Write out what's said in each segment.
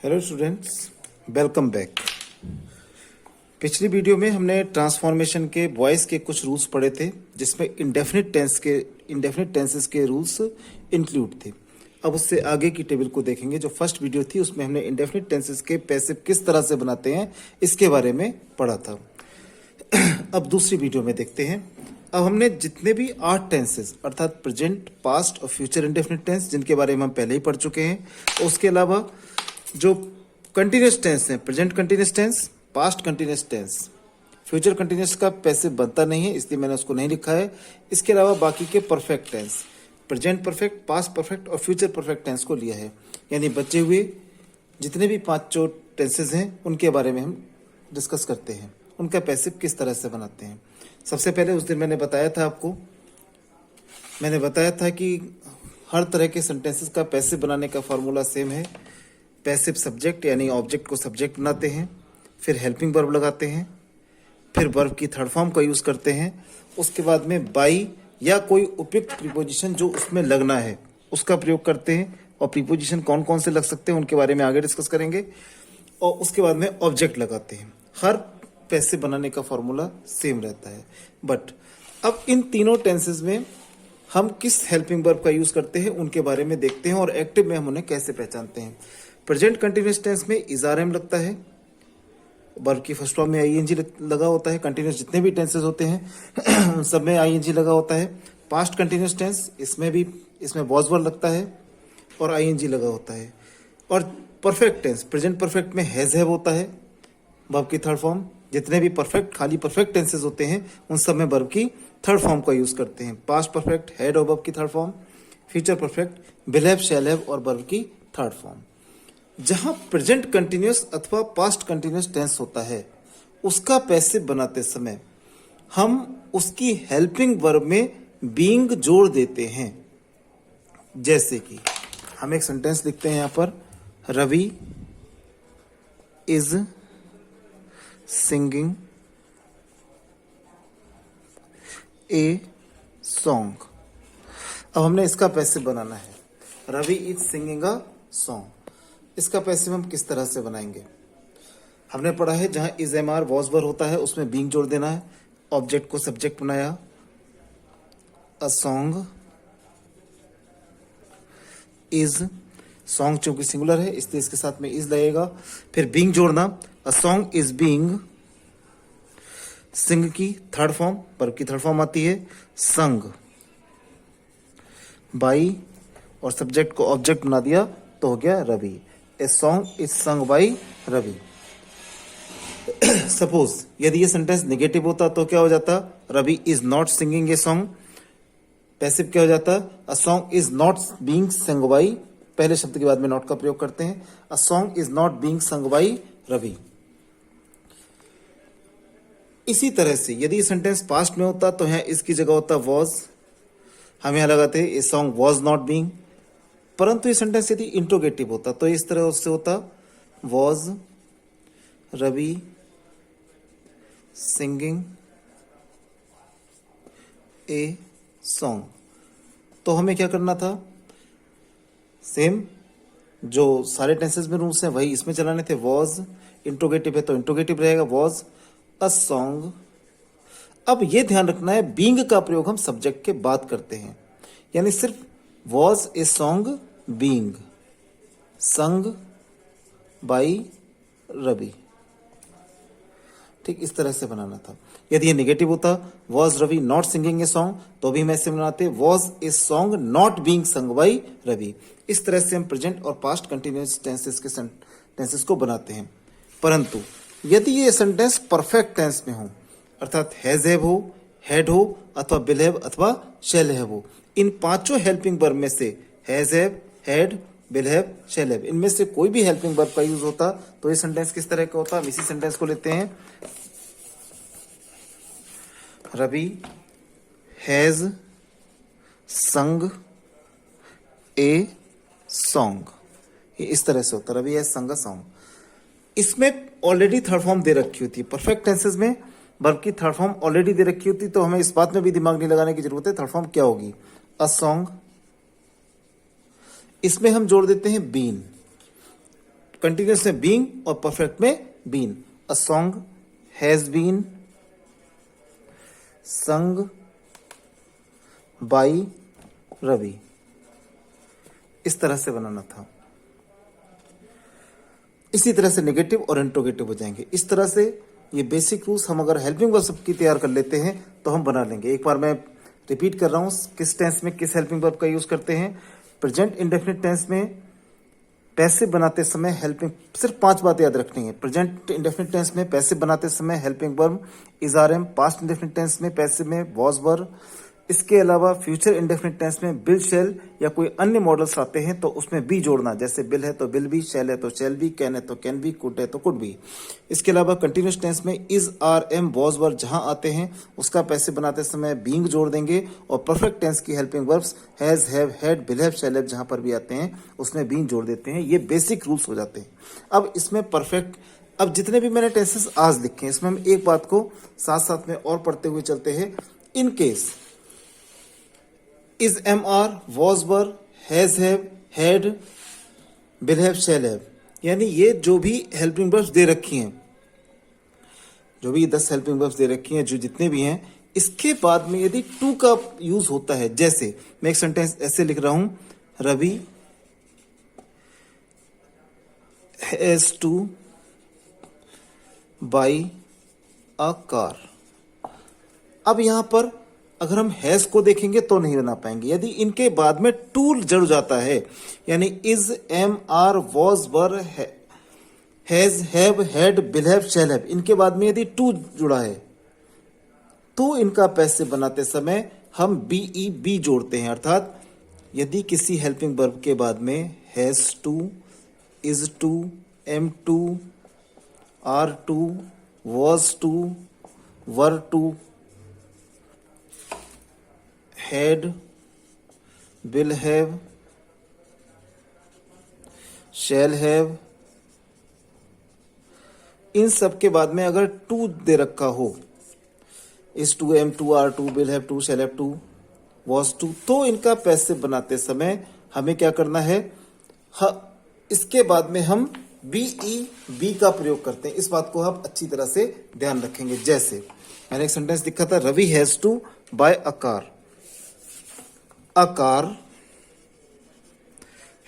Hello students, welcome back. पिछली video में हमने ट्रांसफॉर्मेशन के वॉइस के कुछ रूल्स पढ़े थे, जिसमें इंडेफिनिट टेंसेस के रूल्स इंक्लूड थे। अब उससे आगे की टेबल को देखेंगे। जो फर्स्ट वीडियो थी उसमें हमने इंडेफिनिट टेंसेस के पैसिव किस तरह से बनाते हैं इसके बारे में पढ़ा था। अब दूसरी वीडियो में देखते हैं। अब हमने जितने भी 8 टेंसेस अर्थात प्रेजेंट, पास्ट और फ्यूचर इंडेफिनिट टेंस, जिनके बारे में हम पहले ही पढ़ चुके हैं, उसके अलावा जो कंटिन्यूस टेंस है, present continuous tense, past continuous tense, future continuous का पैसिव बनता नहीं है, इसलिए मैंने उसको नहीं लिखा है। इसके अलावा बाकी के perfect tense, present perfect, past perfect और फ्यूचर परफेक्ट टेंस को लिया है। यानी बचे हुए जितने भी 5 टेंसेज हैं उनके बारे में हम डिस्कस करते हैं, उनका पैसिव किस तरह से बनाते हैं। सबसे पहले उस दिन मैंने बताया था कि हर तरह के सेंटेंसेस का पैसिव बनाने का फॉर्मूला सेम है। पैसिव सब्जेक्ट यानी ऑब्जेक्ट को सब्जेक्ट बनाते हैं, फिर हेल्पिंग वर्ब लगाते हैं, फिर वर्ब की थर्ड फॉर्म का यूज करते हैं, उसके बाद में बाई या कोई उपयुक्त प्रीपोजिशन जो उसमें लगना है उसका प्रयोग करते हैं। और प्रीपोजिशन कौन कौन से लग सकते हैं उनके बारे में आगे डिस्कस करेंगे। और उसके बाद में ऑब्जेक्ट लगाते हैं। हर पैसिव बनाने का फॉर्मूला सेम रहता है। बट अब इन तीनों टेंसेज में हम किस हेल्पिंग वर्ब का यूज करते हैं उनके बारे में देखते हैं, और एक्टिव में हम उन्हें कैसे पहचानते हैं। प्रेजेंट कंटिन्यूस टेंस में इज़ारएम लगता है, वर्ब की फर्स्ट फॉर्म में आईएनजी लगा होता है। कंटिन्यूस जितने भी टेंसेस होते हैं उन सब में आईएनजी लगा होता है। पास्ट कंटिन्यूस टेंस इसमें वॉज वर्ब लगता है और आईएनजी लगा होता है। और परफेक्ट टेंस, प्रेजेंट परफेक्ट में हैज हैव होता है, वर्ब की थर्ड फॉर्म। जितने भी खाली परफेक्ट टेंसेस होते हैं उन सब में वर्ब की थर्ड फॉर्म का यूज करते हैं। पास्ट परफेक्ट हैड और वर्ब की third form, future perfect will have, shall have और वर्ब की थर्ड फॉर्म। जहां प्रेजेंट कंटिन्यूस अथवा पास्ट कंटिन्यूस टेंस होता है उसका पैसिव बनाते समय हम उसकी हेल्पिंग वर्ब में बीइंग जोड़ देते हैं। जैसे कि हम एक सेंटेंस लिखते हैं यहां पर, Ravi is singing a song. अब हमने इसका पैसिव बनाना है, Ravi is singing a song. इसका पैसिव हम किस तरह से बनाएंगे? हमने पढ़ा है जहां is am are was were होता है उसमें बीइंग जोड़ देना है। ऑब्जेक्ट को सब्जेक्ट बनाया, अ सॉन्ग इज, सॉन्ग चूंकि सिंगुलर है इसलिए इसके साथ में इज लगेगा। फिर बीइंग जोड़ना, अ सॉन्ग इज बीइंग, सिंग की थर्ड फॉर्म, वर्ब की थर्ड फॉर्म आती है, संग बाई, और सब्जेक्ट को ऑब्जेक्ट बना दिया तो हो गया Ravi. A song is sung by Ravi. Suppose यदि ये सेंटेंस नेगेटिव होता तो क्या हो जाता? Ravi is not singing a song. Passive क्या हो जाता? A song is not being sung by, पहले शब्द के बाद में नॉट का प्रयोग करते हैं, a song is not being sung by Ravi. इसी तरह से यदि सेंटेंस पास्ट में होता तो यहाँ इसकी जगह होता वॉज, हम यहाँ लगाते a song was not being. परंतु ये सेंटेंस यदि इंट्रोगेटिव होता तो इस तरह से होता, was Ravi singing a song. तो हमें क्या करना था? सेम जो सारे टेंसेस में रूल्स हैं वही इसमें चलाने थे। वॉज इंट्रोगेटिव है तो इंट्रोगेटिव रहेगा, वॉज अ सॉन्ग। अब ये ध्यान रखना है बीइंग का प्रयोग हम सब्जेक्ट के बाद करते हैं, यानी सिर्फ was a song being sung by Ravi. ठीक इस तरह से बनाना था। यदि ये नेगेटिव होता, was Ravi not singing a song, तो भी हम ऐसे बनाते, was a song not being sung by Ravi. इस तरह से हम प्रेजेंट और पास्ट कंटिन्यूअस टेंसेस को बनाते हैं। परंतु यदि ये सेंटेंस परफेक्ट टेंस में हो, अर्थात हैज हैव हो, हैड हो अथवा विल हैव अथवा शैल हैव हो, इन 5 हेल्पिंग वर्ब में से has have, had, will have, shall have, इनमें से कोई भी हेल्पिंग वर्ब का यूज होता तो ये सेंटेंस किस तरह का होता? हम इसी सेंटेंस को लेते हैं, रवि हैज संग ए सॉन्ग। ये इस तरह से होता, Ravi has sung a song. इसमें ऑलरेडी थर्ड फॉर्म दे रखी होती है। परफेक्ट टेंसेस में वर्ब की थर्ड फॉर्म ऑलरेडी दे रखी होती तो हमें इस बात में भी दिमाग नहीं लगाने की जरूरत है थर्ड फॉर्म क्या होगी, अ सॉन्ग। इसमें हम जोड़ देते हैं बीन, कंटिन्यूस में बीइंग और परफेक्ट में been. A song has been sung by Ravi, इस तरह से बनाना था। इसी तरह से नेगेटिव और इंट्रोगेटिव हो जाएंगे। इस तरह से ये बेसिक रूल्स हम अगर हेल्पिंग वर्ब की तैयार कर लेते हैं तो हम बना लेंगे। एक बार मैं रिपीट कर रहा हूं, किस टेंस में किस हेल्पिंग वर्ब का यूज करते हैं। प्रेजेंट इंडेफिनिट टेंस में पैसिव बनाते समय हेल्पिंग, सिर्फ 5 बातें याद रखनी है। प्रेजेंट इंडेफिनिट टेंस में पैसिव बनाते समय helping verb is are am, past indefinite tense में पैसिव में वॉज वर। इसके अलावा फ्यूचर इंडेफिनिट टेंस में बिल शैल या कोई अन्य मॉडल्स आते हैं तो उसमें बी जोड़ना, जैसे बिल है तो बिल बी, शैल है तो शैल बी, कैन है तो कैन बी, कुड है तो कुड बी। इसके अलावा कंटिन्यूस टेंस में is are am was were जहां आते हैं उसका पैसिव बनाते समय बीइंग जोड़ देंगे, और परफेक्ट टेंस की helping verbs has, have, had, will have, shall have जहां पर भी आते हैं उसमें बीइंग जोड़ देते हैं। ये बेसिक रूल्स हो जाते हैं। अब इसमें परफेक्ट, अब जितने भी मैंने टेंसेस आज लिखे हैं इसमें हम एक बात को साथ साथ में और पढ़ते हुए चलते हैं। In case is, am are, was were, has have, had, will have, shall have, यानी ये जो भी हेल्पिंग वर्ब्स दे रखी हैं, जो भी 10 हेल्पिंग वर्ब्स दे रखी हैं, जो जितने भी हैं, इसके बाद में यदि टू का यूज होता है, जैसे मैं एक सेंटेंस ऐसे लिख रहा हूं, Ravi has to buy a car. अब यहां पर अगर हम हैज को देखेंगे तो नहीं बना पाएंगे। यदि इनके बाद में टू जुड़ जाता है, यानी is, am are, was were, has, have, had, will have, shall have, इनके बाद में यदि टू जुड़ा है तो इनका पैसिव बनाते समय हम बीई बी जोड़ते हैं। अर्थात यदि किसी हेल्पिंग वर्ब के बाद में has to, is to, am to, are to, was to, were to, had, will have, shall have, इन सब के बाद में अगर टू दे रखा हो, is to, am to, are to, will have to, shall have to, was to, तो इनका पैसिव बनाते समय हमें क्या करना है, इसके बाद में हम बीई बी का प्रयोग करते हैं। इस बात को आप अच्छी तरह से ध्यान रखेंगे। जैसे मैंने एक सेंटेंस लिखा था, Ravi has to buy a car. A car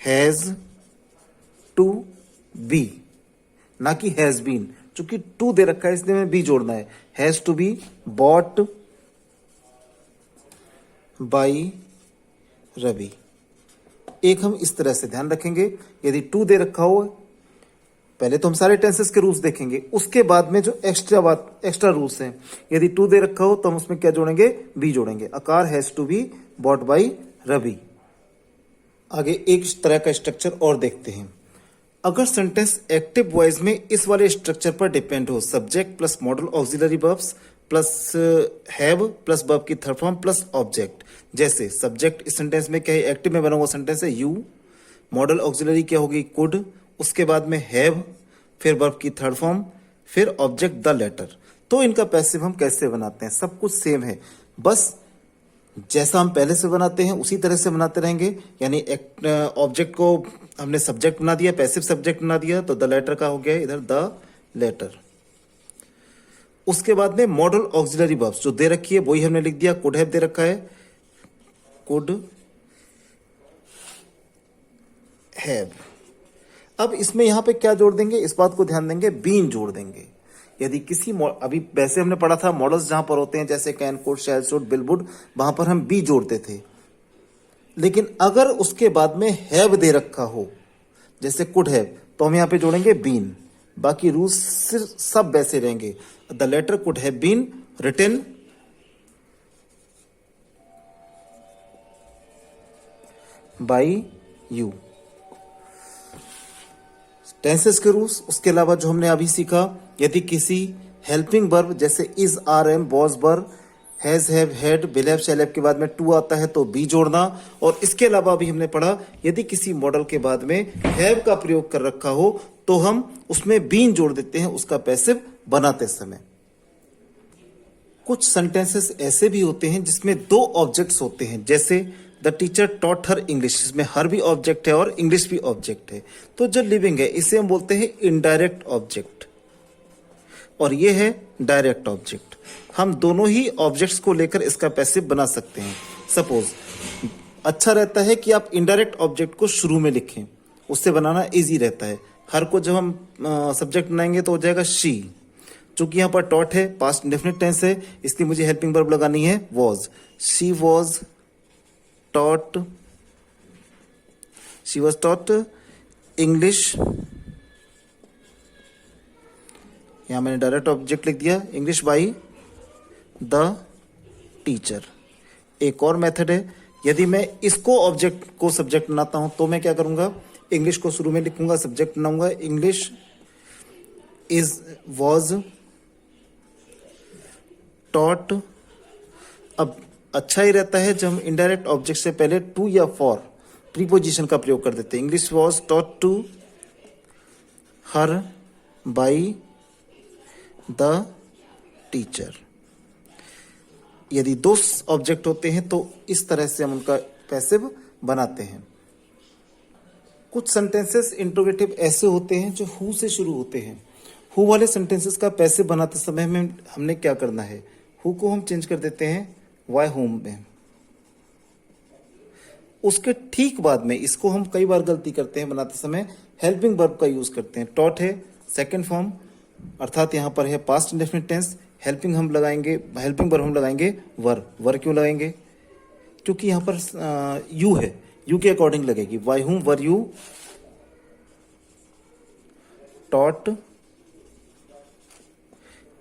has to be, ना कि has been, चूंकि टू दे रखा है इसलिए हमें बी जोड़ना है। has to be bought by Ravi. एक हम इस तरह से ध्यान रखेंगे, यदि टू दे रखा हो, पहले तो हम सारे टेंसेस के रूल्स देखेंगे, उसके बाद में जो एक्स्ट्रा रूल्स हैं, यदि टू दे रखा हो तो हम उसमें क्या जोड़ेंगे, बी जोड़ेंगे। A car has to be bought by Ravi. आगे एक तरह का स्ट्रक्चर और देखते हैं। अगर सेंटेंस एक्टिव वॉइस में इस वाले स्ट्रक्चर पर डिपेंड हो, subject plus model auxiliary verbs plus have plus verb की थर्ड फॉर्म प्लस ऑब्जेक्ट। जैसे सब्जेक्ट इस सेंटेंस में क्या है, एक्टिव में बना हुआ सेंटेंस है यू, मॉडल ऑक्सिलरी क्या होगी, कुड, उसके बाद में हैव, फिर वर्ब की थर्ड फॉर्म, फिर ऑब्जेक्ट द लेटर। तो इनका पैसिव हम कैसे बनाते हैं, सब कुछ सेम है, बस जैसा हम पहले से बनाते हैं उसी तरह से बनाते रहेंगे। यानी ऑब्जेक्ट को हमने सब्जेक्ट बना दिया, पैसिव सब्जेक्ट बना दिया, तो द लेटर का हो गया इधर द लेटर। उसके बाद में मॉडल ऑक्सिलरी वर्ब्स जो दे रखी है वही हमने लिख दिया, कुड हैव दे रखा है, कुड हैव। अब इसमें यहां पे क्या जोड़ देंगे, इस बात को ध्यान देंगे, बीन जोड़ देंगे। यदि किसी अभी वैसे हमने पढ़ा था मॉडल्स जहां पर होते हैं जैसे can, could, shall, should, will, would, वहां पर हम बी जोड़ते थे। लेकिन अगर उसके बाद में हैव दे रखा हो जैसे कुड हैव, तो हम यहां पे जोड़ेंगे बीन। बाकी रूल्स सिर्फ सब वैसे रहेंगे। The letter could have been written by you. Tenses के रूल्स, उसके अलावा जो हमने अभी सीखा, यदि किसी हेल्पिंग वर्ब जैसे is, are, am, was, were, has, have, had, will have, shall have के बाद में टू आता है तो बी जोड़ना। और इसके अलावा भी हमने पढ़ा, यदि किसी मॉडल के बाद में हैव का प्रयोग कर रखा हो तो हम उसमें बीन जोड़ देते हैं उसका पैसिव बनाते समय। कुछ सेंटेंसेस ऐसे भी होते हैं जिसमें दो ऑब्जेक्ट्स होते हैं, जैसे the teacher taught her English, इसमें हर भी ऑब्जेक्ट है और इंग्लिश भी ऑब्जेक्ट है। तो जो लिविंग है इसे हम बोलते हैं इनडायरेक्ट ऑब्जेक्ट, और ये है डायरेक्ट ऑब्जेक्ट। हम दोनों ही ऑब्जेक्ट्स को लेकर इसका पैसिव बना सकते हैं। सपोज अच्छा रहता है कि आप इनडायरेक्ट ऑब्जेक्ट को शुरू में लिखें, उससे बनाना इजी रहता है। हर को जब हम सब्जेक्ट बनाएंगे तो हो जाएगा शी। चूंकि यहाँ पर टॉट है, पास्ट इंडेफिनिट टेंस है, इसलिए मुझे हेल्पिंग वर्ब लगानी है was. She was taught, she was taught English, यहां मैंने डायरेक्ट ऑब्जेक्ट लिख दिया इंग्लिश बाई द टीचर। एक और मेथड है, यदि मैं इसको ऑब्जेक्ट को सब्जेक्ट बनाता हूं तो मैं क्या करूंगा, इंग्लिश को शुरू में लिखूंगा, सब्जेक्ट बनाऊंगा इंग्लिश इज वॉज टॉट। अब अच्छा ही रहता है जब हम इनडायरेक्ट ऑब्जेक्ट से पहले टू या फॉर प्रीपोजिशन का प्रयोग कर देते हैं। English was taught to her by the teacher. यदि दो ऑब्जेक्ट होते हैं तो इस तरह से हम उनका पैसिव बनाते हैं। कुछ सेंटेंसेस इंट्रोगेटिव ऐसे होते हैं जो हु से शुरू होते हैं। हु वाले सेंटेंसेस का पैसिव बनाते समय में हमने क्या करना है, हु को हम चेंज कर देते हैं वाई होम में। उसके ठीक बाद में, इसको हम कई बार गलती करते हैं बनाते समय, हेल्पिंग वर्ब का यूज करते हैं। टॉट है सेकंड फॉर्म, अर्थात यहाँ पर है पास्ट इंडेफिनिट टेंस। हेल्पिंग हम लगाएंगे, हेल्पिंग वर्ब हम लगाएंगे वर। वर क्यों लगाएंगे, क्योंकि यहाँ पर यू है, यू के अकॉर्डिंग लगेगी। वाई हुम वर यू टॉट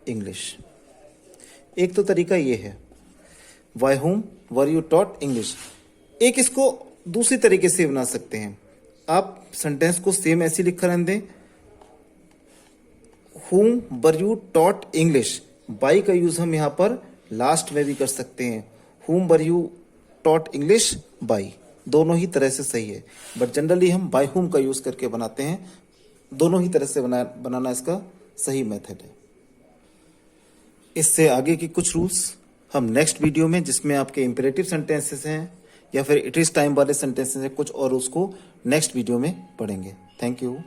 इंग्लिश। एक तो तरीका ये है, वाई हुम वर यू टॉट इंग्लिश। एक इसको दूसरी तरीके से बना सकते हैं। आप सेंटेंस को सेम ऐसे लिखा रहने दें, हुम were you taught English. By का यूज हम यहां पर लास्ट में भी कर सकते हैं, हुम were you taught English by. दोनों ही तरह से सही है, बट जनरली हम बाई हुम का यूज करके बनाते हैं। दोनों ही तरह से बनाना इसका सही मेथड है। इससे आगे की कुछ रूल्स हम नेक्स्ट वीडियो में, जिसमें आपके इंपेरेटिव सेंटेंसेस हैं या फिर इट इज टाइम वाले सेंटेंसेस हैं कुछ, और उसको नेक्स्ट वीडियो में पढ़ेंगे। Thank you.